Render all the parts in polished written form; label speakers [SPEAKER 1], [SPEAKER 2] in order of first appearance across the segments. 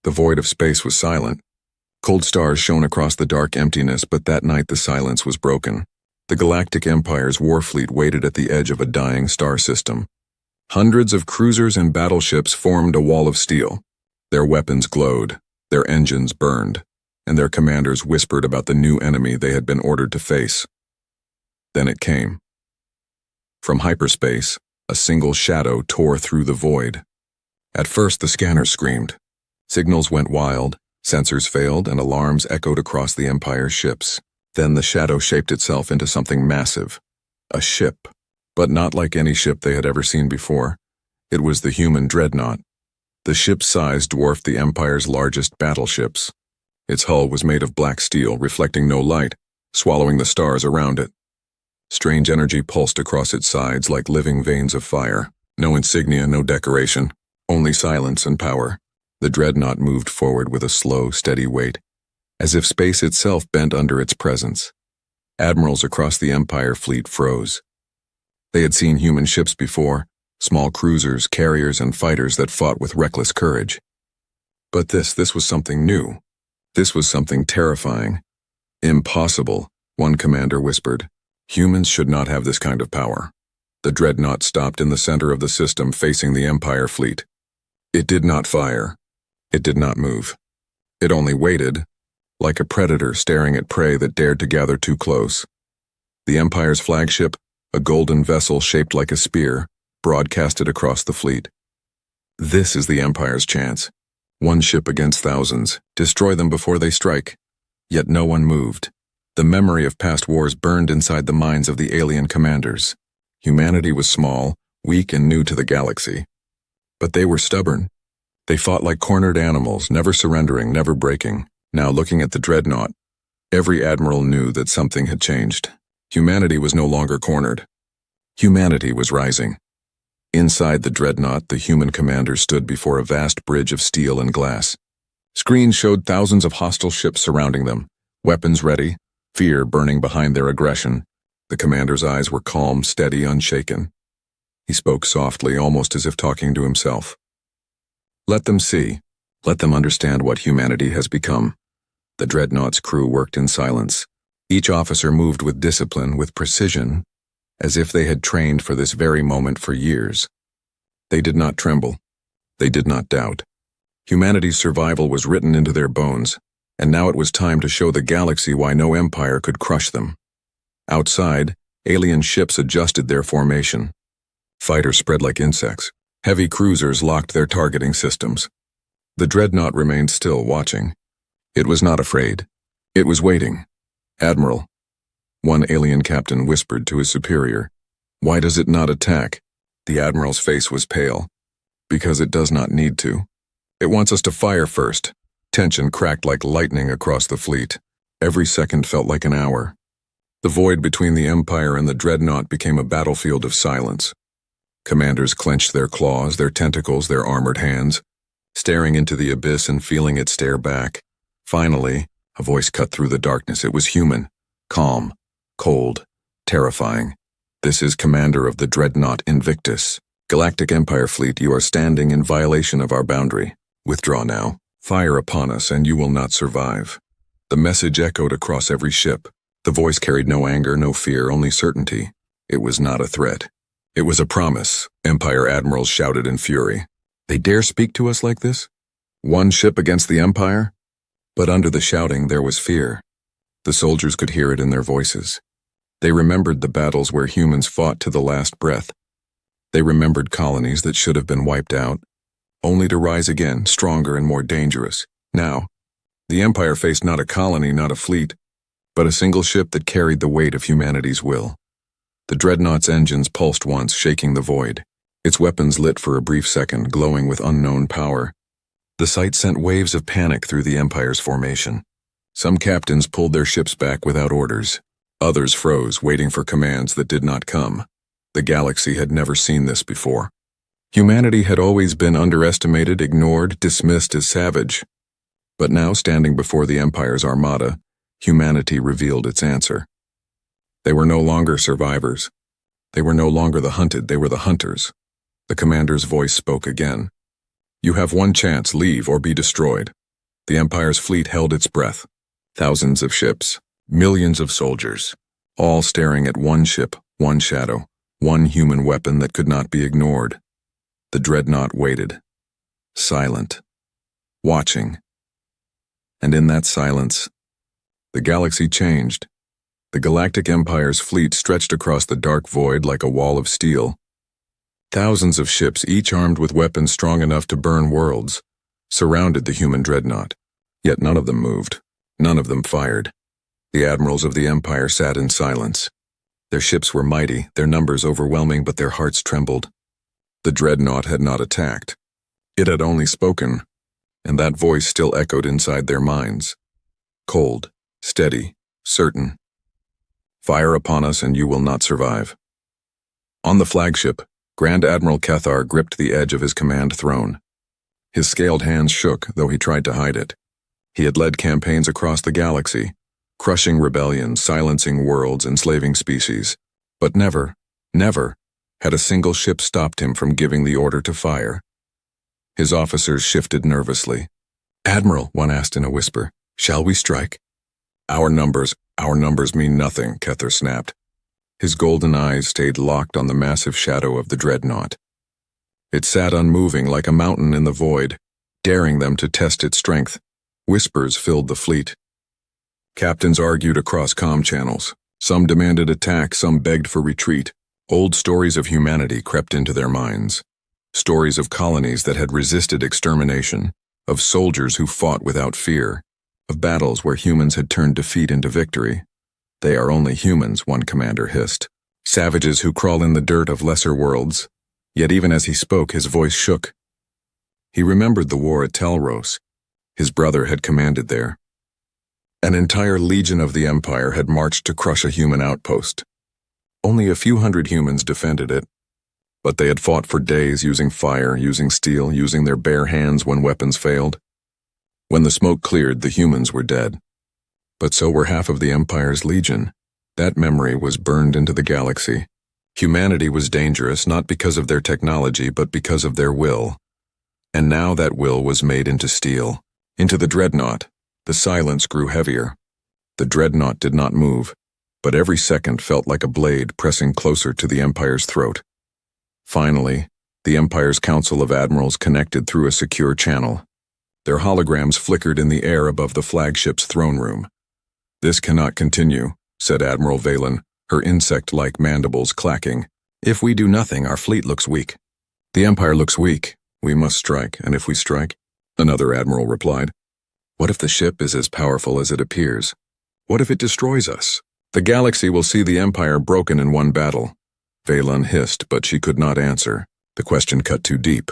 [SPEAKER 1] The void of space was silent. Cold stars shone across the dark emptiness, but that night the silence was broken. The Galactic Empire's warfleet waited at the edge of a dying star system. Hundreds of cruisers and battleships formed a wall of steel. Their weapons glowed, their engines burned, and their commanders whispered about the new enemy they had been ordered to face. Then it came. From hyperspace, a single shadow tore through the void. At first the scanners screamed. Signals went wild, sensors failed, and alarms echoed across the Empire's ships. Then the shadow shaped itself into something massive. A ship. But not like any ship they had ever seen before. It was the human dreadnought. The ship's size dwarfed the Empire's largest battleships. Its hull was made of black steel, reflecting no light, swallowing the stars around it. Strange energy pulsed across its sides like living veins of fire. No insignia, no decoration, only silence and power. The dreadnought moved forward with a slow, steady weight, as if space itself bent under its presence. Admirals across the Empire fleet froze. They had seen human ships before, small cruisers, carriers, and fighters that fought with reckless courage. But this was something new. This was something terrifying. Impossible, one commander whispered. Humans should not have this kind of power. The dreadnought stopped in the center of the system facing the Empire fleet. It did not fire. It did not move. It only waited, like a predator staring at prey that dared to gather too close. The Empire's flagship, a golden vessel shaped like a spear, broadcasted across the fleet. This is the Empire's chance. One ship against thousands, destroy them before they strike. Yet no one moved. The memory of past wars burned inside the minds of the alien commanders. Humanity was small, weak, and new to the galaxy. But they were stubborn. They fought like cornered animals, never surrendering, never breaking. Now looking at the dreadnought, every admiral knew that something had changed. Humanity was no longer cornered. Humanity was rising. Inside the dreadnought, the human commander stood before a vast bridge of steel and glass. Screens showed thousands of hostile ships surrounding them, weapons ready, fear burning behind their aggression. The commander's eyes were calm, steady, unshaken. He spoke softly, almost as if talking to himself. Let them see. Let them understand what humanity has become. The dreadnought's crew worked in silence. Each officer moved with discipline, with precision, as if they had trained for this very moment for years. They did not tremble. They did not doubt. Humanity's survival was written into their bones, and now it was time to show the galaxy why no empire could crush them. Outside, alien ships adjusted their formation. Fighters spread like insects. Heavy cruisers locked their targeting systems. The dreadnought remained still, watching. It was not afraid. It was waiting. Admiral, one alien captain whispered to his superior. Why does it not attack? The admiral's face was pale. Because it does not need to. It wants us to fire first. Tension cracked like lightning across the fleet. Every second felt like an hour. The void between the Empire and the dreadnought became a battlefield of silence. Commanders clenched their claws, their tentacles, their armored hands, staring into the abyss and feeling it stare back. Finally, a voice cut through the darkness. It was human, calm, cold, terrifying. This is Commander of the Dreadnought Invictus. Galactic Empire Fleet, you are standing in violation of our boundary. Withdraw now. Fire upon us and you will not survive. The message echoed across every ship. The voice carried no anger, no fear, only certainty. It was not a threat. It was a promise, Empire admirals shouted in fury. They dare speak to us like this? One ship against the Empire? But under the shouting there was fear. The soldiers could hear it in their voices. They remembered the battles where humans fought to the last breath. They remembered colonies that should have been wiped out, only to rise again, stronger and more dangerous. Now, the Empire faced not a colony, not a fleet, but a single ship that carried the weight of humanity's will. The dreadnought's engines pulsed once, shaking the void. Its weapons lit for a brief second, glowing with unknown power. The sight sent waves of panic through the Empire's formation. Some captains pulled their ships back without orders. Others froze, waiting for commands that did not come. The galaxy had never seen this before. Humanity had always been underestimated, ignored, dismissed as savage. But now, standing before the Empire's armada, humanity revealed its answer. They were no longer survivors. They were no longer the hunted, they were the hunters. The commander's voice spoke again. You have one chance, leave or be destroyed. The Empire's fleet held its breath. Thousands of ships, millions of soldiers, all staring at one ship, one shadow, one human weapon that could not be ignored. The dreadnought waited, silent, watching. And in that silence, the galaxy changed. The Galactic Empire's fleet stretched across the dark void like a wall of steel. Thousands of ships, each armed with weapons strong enough to burn worlds, surrounded the human dreadnought. Yet none of them moved. None of them fired. The admirals of the Empire sat in silence. Their ships were mighty, their numbers overwhelming, but their hearts trembled. The dreadnought had not attacked. It had only spoken, and that voice still echoed inside their minds. Cold, steady, certain. Fire upon us and you will not survive. On the flagship, Grand Admiral Cathar gripped the edge of his command throne. His scaled hands shook, though he tried to hide it. He had led campaigns across the galaxy, crushing rebellions, silencing worlds, enslaving species. But never, never, had a single ship stopped him from giving the order to fire. His officers shifted nervously. "Admiral," one asked in a whisper, "shall we strike?" Our numbers mean nothing," Cathar snapped. His golden eyes stayed locked on the massive shadow of the dreadnought. It sat unmoving like a mountain in the void, daring them to test its strength. Whispers filled the fleet. Captains argued across comm channels. Some demanded attack, some begged for retreat. Old stories of humanity crept into their minds. Stories of colonies that had resisted extermination, of soldiers who fought without fear, of battles where humans had turned defeat into victory. "They are only humans," one commander hissed. "Savages who crawl in the dirt of lesser worlds." Yet even as he spoke, his voice shook. He remembered the war at Telros. His brother had commanded there. An entire legion of the Empire had marched to crush a human outpost. Only a few hundred humans defended it, but they had fought for days using fire, using steel, using their bare hands when weapons failed. When the smoke cleared, the humans were dead. But so were half of the Empire's legion. That memory was burned into the galaxy. Humanity was dangerous not because of their technology, but because of their will. And now that will was made into steel. Into the dreadnought. The silence grew heavier. The dreadnought did not move, but every second felt like a blade pressing closer to the Empire's throat. Finally, the Empire's Council of Admirals connected through a secure channel. Their holograms flickered in the air above the flagship's throne room. "This cannot continue," said Admiral Valen, her insect-like mandibles clacking. "If we do nothing, our fleet looks weak." "The Empire looks weak. We must strike, and if we strike," another admiral replied. "What if the ship is as powerful as it appears? What if it destroys us? The galaxy will see the Empire broken in one battle." Valen hissed, but she could not answer. The question cut too deep.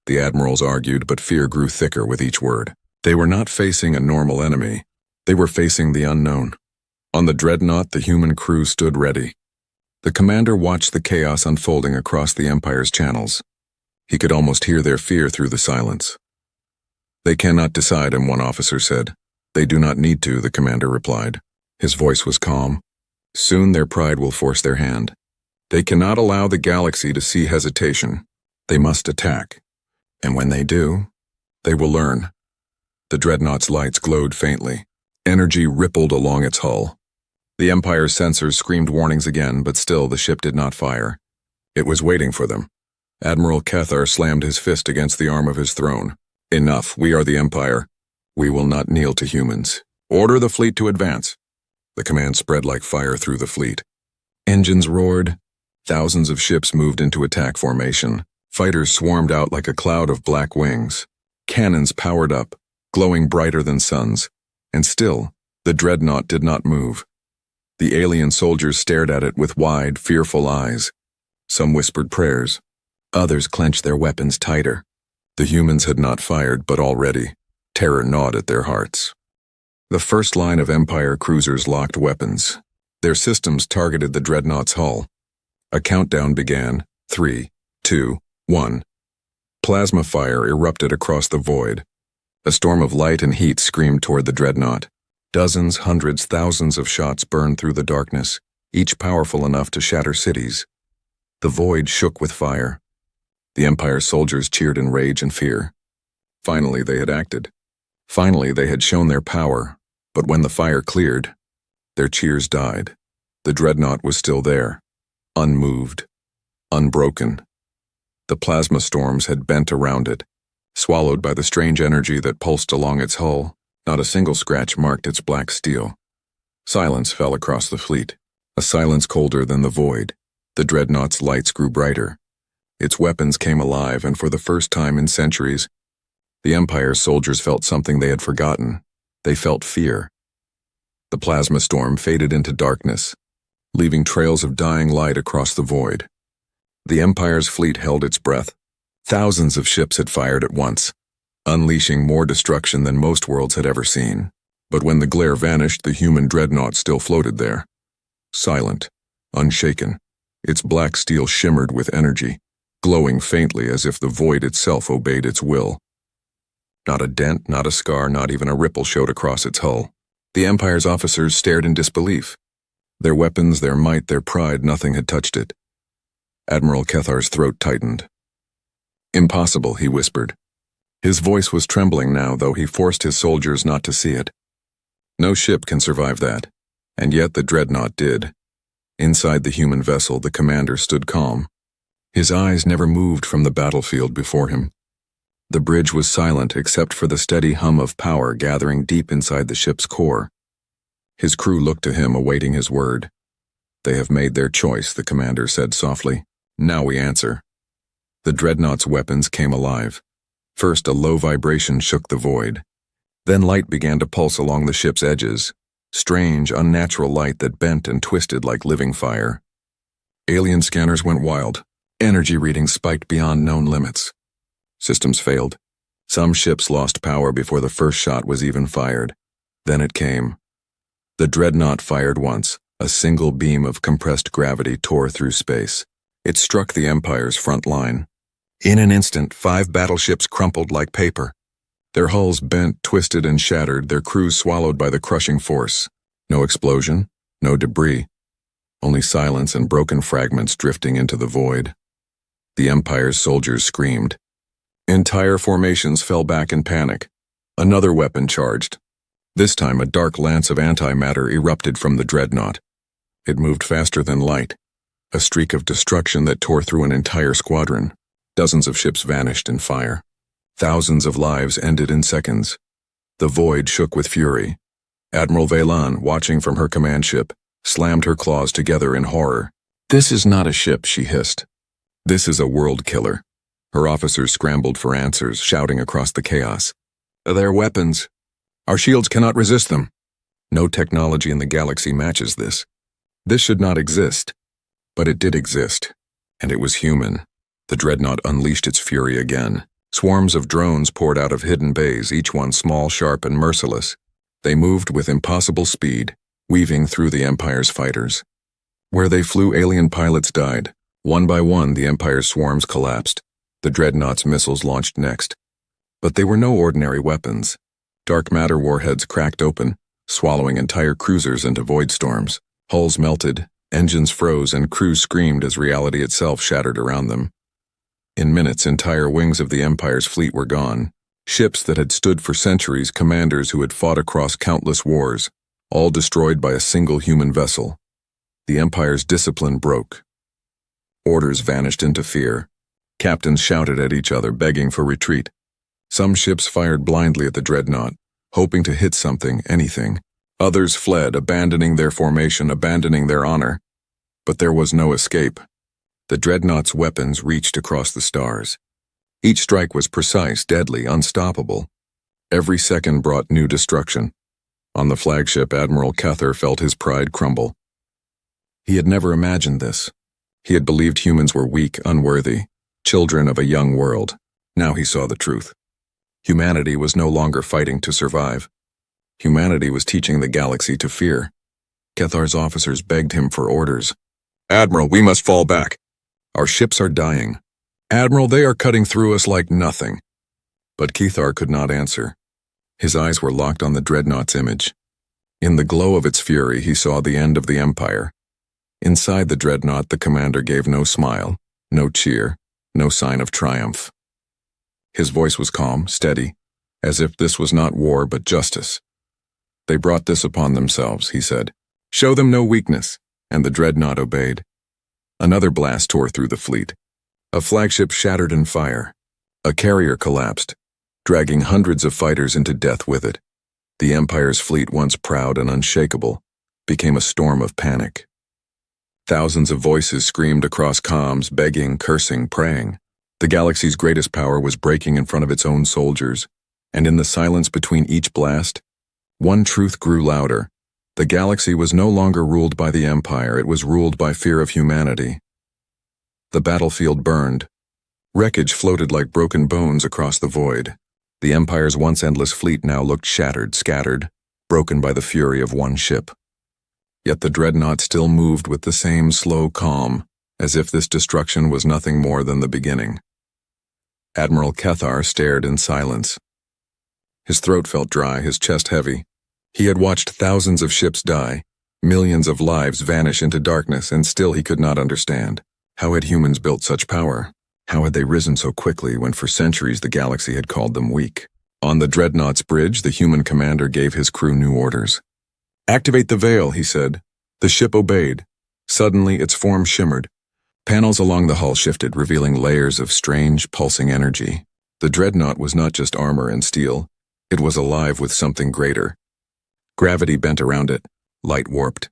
[SPEAKER 1] The admirals argued, but fear grew thicker with each word. They were not facing a normal enemy. They were facing the unknown. On the dreadnought, the human crew stood ready. The commander watched the chaos unfolding across the Empire's channels. He could almost hear their fear through the silence. "They cannot decide," and one officer said. "They do not need to," the commander replied. His voice was calm. "Soon their pride will force their hand. They cannot allow the galaxy to see hesitation. They must attack. And when they do, they will learn." The dreadnought's lights glowed faintly. Energy rippled along its hull. The Empire's sensors screamed warnings again, but still the ship did not fire. It was waiting for them. Admiral Cathar slammed his fist against the arm of his throne. "Enough, we are the Empire. We will not kneel to humans. Order the fleet to advance." The command spread like fire through the fleet. Engines roared. Thousands of ships moved into attack formation. Fighters swarmed out like a cloud of black wings. Cannons powered up, glowing brighter than suns. And still, the dreadnought did not move. The alien soldiers stared at it with wide, fearful eyes. Some whispered prayers. Others clenched their weapons tighter. The humans had not fired, but already, terror gnawed at their hearts. The first line of Empire cruisers locked weapons. Their systems targeted the dreadnought's hull. A countdown began. 3, 2, 1. Plasma fire erupted across the void. A storm of light and heat screamed toward the dreadnought. Dozens, hundreds, thousands of shots burned through the darkness, each powerful enough to shatter cities. The void shook with fire. The Empire's soldiers cheered in rage and fear. Finally, they had acted. Finally, they had shown their power, but when the fire cleared, their cheers died. The dreadnought was still there, unmoved, unbroken. The plasma storms had bent around it, swallowed by the strange energy that pulsed along its hull. Not a single scratch marked its black steel. Silence fell across the fleet, a silence colder than the void. The dreadnought's lights grew brighter. Its weapons came alive, and for the first time in centuries, the Empire's soldiers felt something they had forgotten. They felt fear. The plasma storm faded into darkness, leaving trails of dying light across the void. The Empire's fleet held its breath. Thousands of ships had fired at once, unleashing more destruction than most worlds had ever seen. But when the glare vanished, the human dreadnought still floated there, silent, unshaken. Its black steel shimmered with energy, glowing faintly as if the void itself obeyed its will. Not a dent, not a scar, not even a ripple showed across its hull. The Empire's officers stared in disbelief. Their weapons, their might, their pride, nothing had touched it. Admiral Kethar's throat tightened. "Impossible," he whispered. His voice was trembling now, though he forced his soldiers not to see it. No ship can survive that, and yet the dreadnought did. Inside the human vessel, the commander stood calm. His eyes never moved from the battlefield before him. The bridge was silent except for the steady hum of power gathering deep inside the ship's core. His crew looked to him, awaiting his word. "They have made their choice," the commander said softly. "Now we answer." The dreadnought's weapons came alive. First, a low vibration shook the void. Then light began to pulse along the ship's edges, strange, unnatural light that bent and twisted like living fire. Alien scanners went wild. Energy readings spiked beyond known limits. Systems failed. Some ships lost power before the first shot was even fired. Then it came. The dreadnought fired once. A single beam of compressed gravity tore through space. It struck the Empire's front line. In an instant, 5 battleships crumpled like paper. Their hulls bent, twisted, and shattered, their crews swallowed by the crushing force. No explosion, no debris, only silence and broken fragments drifting into the void. The Empire's soldiers screamed. Entire formations fell back in panic. Another weapon charged. This time, a dark lance of antimatter erupted from the dreadnought. It moved faster than light, a streak of destruction that tore through an entire squadron. Dozens of ships vanished in fire. Thousands of lives ended in seconds. The void shook with fury. Admiral Velan, watching from her command ship, slammed her claws together in horror. "This is not a ship," she hissed. "This is a world killer." Her officers scrambled for answers, shouting across the chaos. "They're weapons. Our shields cannot resist them. No technology in the galaxy matches this. This should not exist." But it did exist, and it was human. The dreadnought unleashed its fury again. Swarms of drones poured out of hidden bays, each one small, sharp, and merciless. They moved with impossible speed, weaving through the Empire's fighters. Where they flew, alien pilots died. One by one, the Empire's swarms collapsed. The dreadnought's missiles launched next. But they were no ordinary weapons. Dark matter warheads cracked open, swallowing entire cruisers into void storms. Hulls melted, engines froze, and crews screamed as reality itself shattered around them. In minutes, entire wings of the Empire's fleet were gone. Ships that had stood for centuries, commanders who had fought across countless wars, all destroyed by a single human vessel. The Empire's discipline broke. Orders vanished into fear. Captains shouted at each other, begging for retreat. Some ships fired blindly at the dreadnought, hoping to hit something, anything. Others fled, abandoning their formation, abandoning their honor. But there was no escape. The dreadnought's weapons reached across the stars. Each strike was precise, deadly, unstoppable. Every second brought new destruction. On the flagship, Admiral Kethar felt his pride crumble. He had never imagined this. He had believed humans were weak, unworthy, children of a young world. Now he saw the truth. Humanity was no longer fighting to survive. Humanity was teaching the galaxy to fear. Kethar's officers begged him for orders. "Admiral, we must fall back. Our ships are dying. Admiral, they are cutting through us like nothing." But Kethar could not answer. His eyes were locked on the dreadnought's image. In the glow of its fury, he saw the end of the Empire. Inside the dreadnought, the commander gave no smile, no cheer, no sign of triumph. His voice was calm, steady, as if this was not war but justice. "They brought this upon themselves," he said. "Show them no weakness," and the dreadnought obeyed. Another blast tore through the fleet. A flagship shattered in fire. A carrier collapsed, dragging hundreds of fighters into death with it. The Empire's fleet, once proud and unshakable, became a storm of panic. Thousands of voices screamed across comms, begging, cursing, praying. The galaxy's greatest power was breaking in front of its own soldiers, and in the silence between each blast, one truth grew louder. The galaxy was no longer ruled by the Empire, it was ruled by fear of humanity. The battlefield burned. Wreckage floated like broken bones across the void. The Empire's once endless fleet now looked shattered, scattered, broken by the fury of one ship. Yet the dreadnought still moved with the same slow calm, as if this destruction was nothing more than the beginning. Admiral Kethar stared in silence. His throat felt dry, his chest heavy. He had watched thousands of ships die, millions of lives vanish into darkness, and still he could not understand. How had humans built such power? How had they risen so quickly when for centuries the galaxy had called them weak? On the dreadnought's bridge, the human commander gave his crew new orders. "Activate the veil," he said. The ship obeyed. Suddenly, its form shimmered. Panels along the hull shifted, revealing layers of strange, pulsing energy. The dreadnought was not just armor and steel. It was alive with something greater. Gravity bent around it, light warped.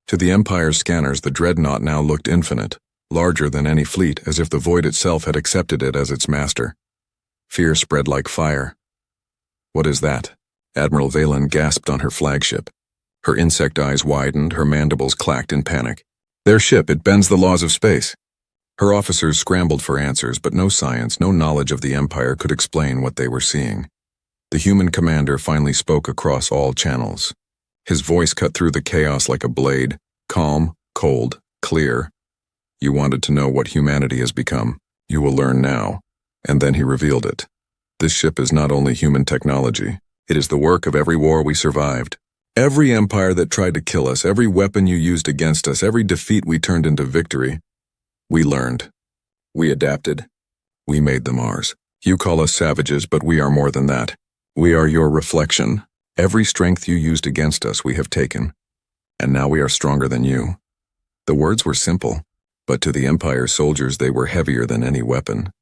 [SPEAKER 1] To the Empire's scanners, the dreadnought now looked infinite, larger than any fleet, as if the void itself had accepted it as its master. Fear spread like fire. "What is that?" Admiral Valen gasped on her flagship. Her insect eyes widened, her mandibles clacked in panic. "Their ship, it bends the laws of space." Her officers scrambled for answers, but no science, no knowledge of the Empire could explain what they were seeing. The human commander finally spoke across all channels. His voice cut through the chaos like a blade, calm, cold, clear. "You wanted to know what humanity has become. You will learn now." And then he revealed it. "This ship is not only human technology. It is the work of every war we survived. Every empire that tried to kill us, every weapon you used against us, every defeat we turned into victory. We learned. We adapted. We made them ours. You call us savages, but we are more than that. We are your reflection. Every strength you used against us we have taken. And now we are stronger than you." The words were simple, but to the Empire's soldiers they were heavier than any weapon.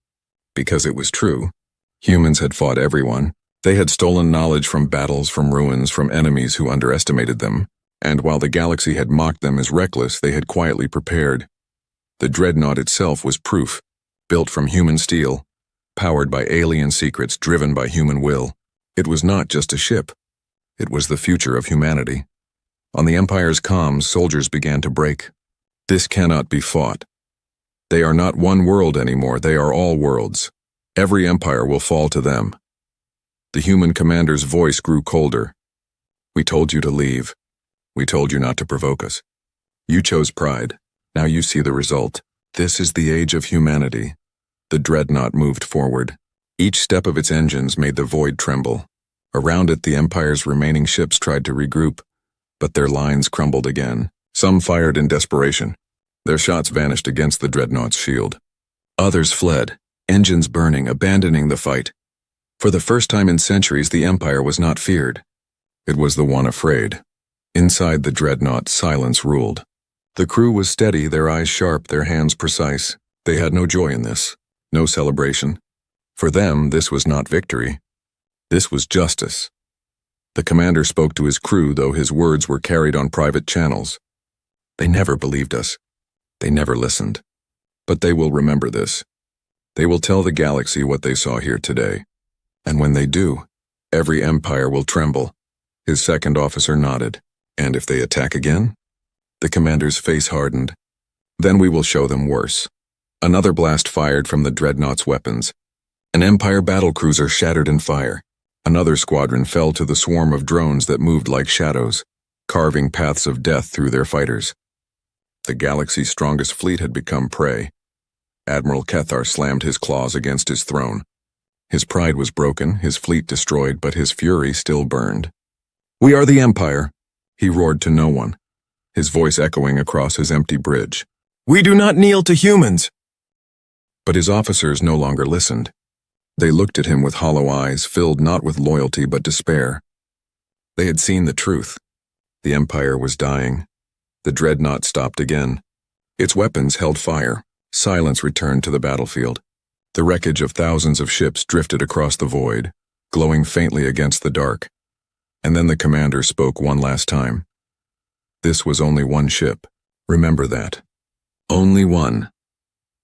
[SPEAKER 1] Because it was true. Humans had fought everyone. They had stolen knowledge from battles, from ruins, from enemies who underestimated them. And while the galaxy had mocked them as reckless, they had quietly prepared. The dreadnought itself was proof, built from human steel, powered by alien secrets, driven by human will. It was not just a ship. It was the future of humanity. On the Empire's comms, soldiers began to break. "This cannot be fought. They are not one world anymore, they are all worlds. Every empire will fall to them." The human commander's voice grew colder. "We told you to leave. We told you not to provoke us. You chose pride. Now you see the result. This is the age of humanity." The dreadnought moved forward. Each step of its engines made the void tremble. Around it, the Empire's remaining ships tried to regroup, but their lines crumbled again. Some fired in desperation. Their shots vanished against the dreadnought's shield. Others fled, engines burning, abandoning the fight. For the first time in centuries, the Empire was not feared. It was the one afraid. Inside the dreadnought, silence ruled. The crew was steady, their eyes sharp, their hands precise. They had no joy in this, no celebration. For them, this was not victory. This was justice. The commander spoke to his crew, though his words were carried on private channels. "They never believed us. They never listened. But they will remember this. They will tell the galaxy what they saw here today. And when they do, every empire will tremble." His second officer nodded. "And if they attack again?" The commander's face hardened. "Then we will show them worse." Another blast fired from the dreadnought's weapons. An Empire battlecruiser shattered in fire. Another squadron fell to the swarm of drones that moved like shadows, carving paths of death through their fighters. The galaxy's strongest fleet had become prey. Admiral Kethar slammed his claws against his throne. His pride was broken, his fleet destroyed, but his fury still burned. "We are the Empire," he roared to no one, his voice echoing across his empty bridge. "We do not kneel to humans." But his officers no longer listened. They looked at him with hollow eyes, filled not with loyalty but despair. They had seen the truth. The Empire was dying. The dreadnought stopped again. Its weapons held fire. Silence returned to the battlefield. The wreckage of thousands of ships drifted across the void, glowing faintly against the dark. And then the commander spoke one last time. This was only one ship. Remember that. Only one.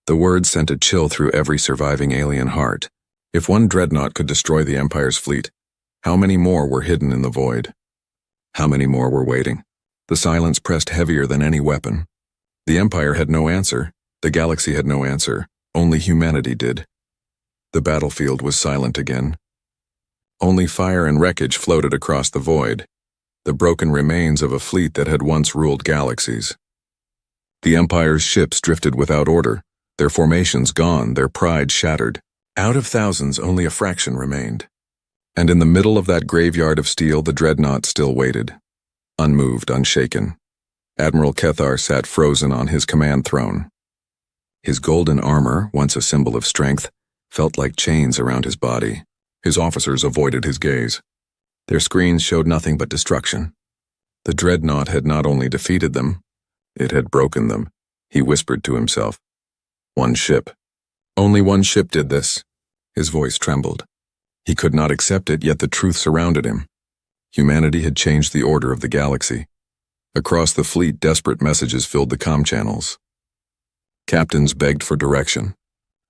[SPEAKER 1] The words sent a chill through every surviving alien heart. If one dreadnought could destroy the Empire's fleet, how many more were hidden in the void? How many more were waiting? The silence pressed heavier than any weapon. The Empire had no answer. The galaxy had no answer. Only humanity did. The battlefield was silent again. Only fire and wreckage floated across the void, the broken remains of a fleet that had once ruled galaxies. The Empire's ships drifted without order, their formations gone, their pride shattered. Out of thousands, only a fraction remained. And in the middle of that graveyard of steel, the dreadnought still waited, unmoved, unshaken. Admiral Kethar sat frozen on his command throne. His golden armor, once a symbol of strength, felt like chains around his body. His officers avoided his gaze. Their screens showed nothing but destruction. The dreadnought had not only defeated them, it had broken them, he whispered to himself. One ship. Only one ship did this. His voice trembled. He could not accept it, yet the truth surrounded him. Humanity had changed the order of the galaxy. Across the fleet, desperate messages filled the comm channels. Captains begged for direction.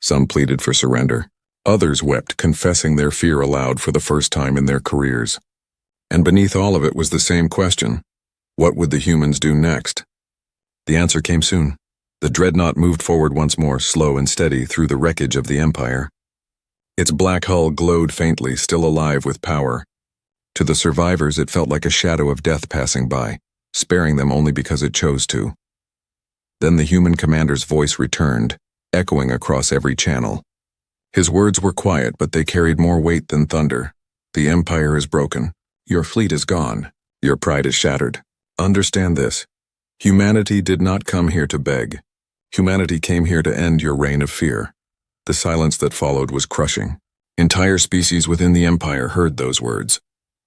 [SPEAKER 1] Some pleaded for surrender. Others wept, confessing their fear aloud for the first time in their careers. And beneath all of it was the same question. What would the humans do next? The answer came soon. The dreadnought moved forward once more, slow and steady, through the wreckage of the Empire. Its black hull glowed faintly, still alive with power. To the survivors, it felt like a shadow of death passing by, sparing them only because it chose to. Then the human commander's voice returned, echoing across every channel. His words were quiet, but they carried more weight than thunder. The Empire is broken. Your fleet is gone. Your pride is shattered. Understand this. Humanity did not come here to beg. Humanity came here to end your reign of fear. The silence that followed was crushing. Entire species within the Empire heard those words.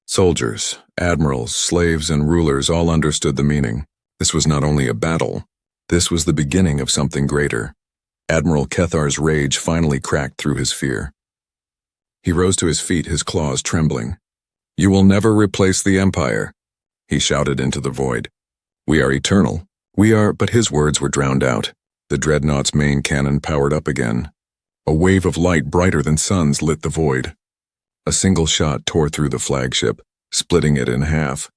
[SPEAKER 1] Soldiers, admirals, slaves, and rulers all understood the meaning. This was not only a battle. This was the beginning of something greater. Admiral Kethar's rage finally cracked through his fear. He rose to his feet, his claws trembling. You will never replace the Empire, he shouted into the void. We are eternal. But his words were drowned out. The dreadnought's main cannon powered up again. A wave of light brighter than suns lit the void. A single shot tore through the flagship, splitting it in half.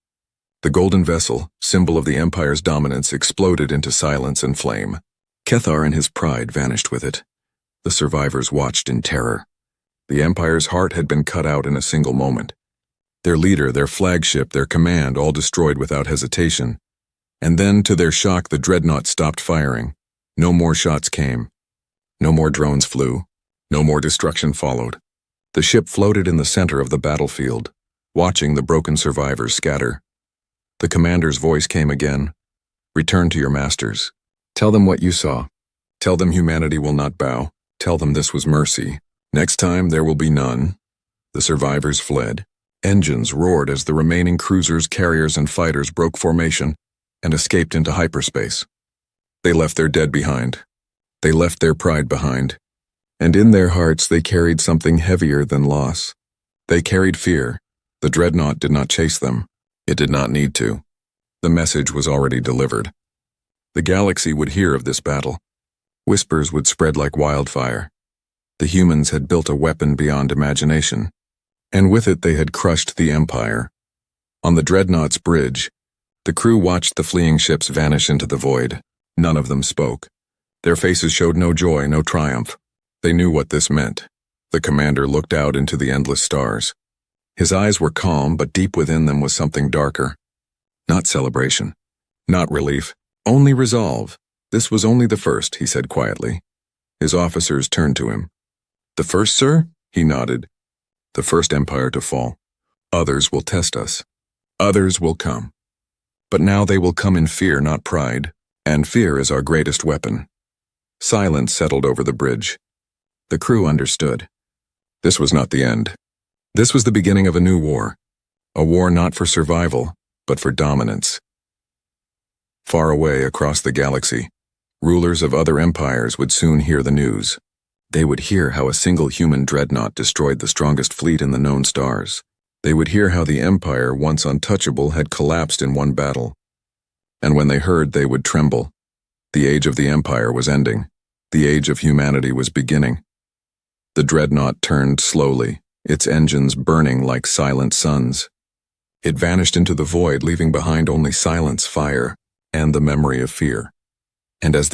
[SPEAKER 1] The golden vessel, symbol of the Empire's dominance, exploded into silence and flame. Kethar and his pride vanished with it. The survivors watched in terror. The Empire's heart had been cut out in a single moment. Their leader, their flagship, their command, all destroyed without hesitation. And then, to their shock, the dreadnought stopped firing. No more shots came. No more drones flew. No more destruction followed. The ship floated in the center of the battlefield, watching the broken survivors scatter. The commander's voice came again. Return to your masters. Tell them what you saw. Tell them humanity will not bow. Tell them this was mercy. Next time there will be none. The survivors fled. Engines roared as the remaining cruisers, carriers, and fighters broke formation and escaped into hyperspace. They left their dead behind. They left their pride behind. And in their hearts they carried something heavier than loss. They carried fear. The dreadnought did not chase them. It did not need to. The message was already delivered. The galaxy would hear of this battle. Whispers would spread like wildfire. The humans had built a weapon beyond imagination, and with it they had crushed the Empire. On the dreadnought's bridge, the crew watched the fleeing ships vanish into the void. None of them spoke. Their faces showed no joy, no triumph. They knew what this meant. The commander looked out into the endless stars. His eyes were calm, but deep within them was something darker. Not celebration. Not relief. Only resolve. This was only the first, he said quietly. His officers turned to him. The first, sir? He nodded. The first empire to fall. Others will test us. Others will come. But now they will come in fear, not pride. And fear is our greatest weapon. Silence settled over the bridge. The crew understood. This was not the end. This was the beginning of a new war. A war not for survival, but for dominance. Far away across the galaxy, rulers of other empires would soon hear the news. They would hear how a single human dreadnought destroyed the strongest fleet in the known stars. They would hear how the empire, once untouchable, had collapsed in one battle. And when they heard, they would tremble. The age of the empire was ending. The age of humanity was beginning. The dreadnought turned slowly, its engines burning like silent suns. It vanished into the void, leaving behind only silence, fire, and the memory of fear. And as the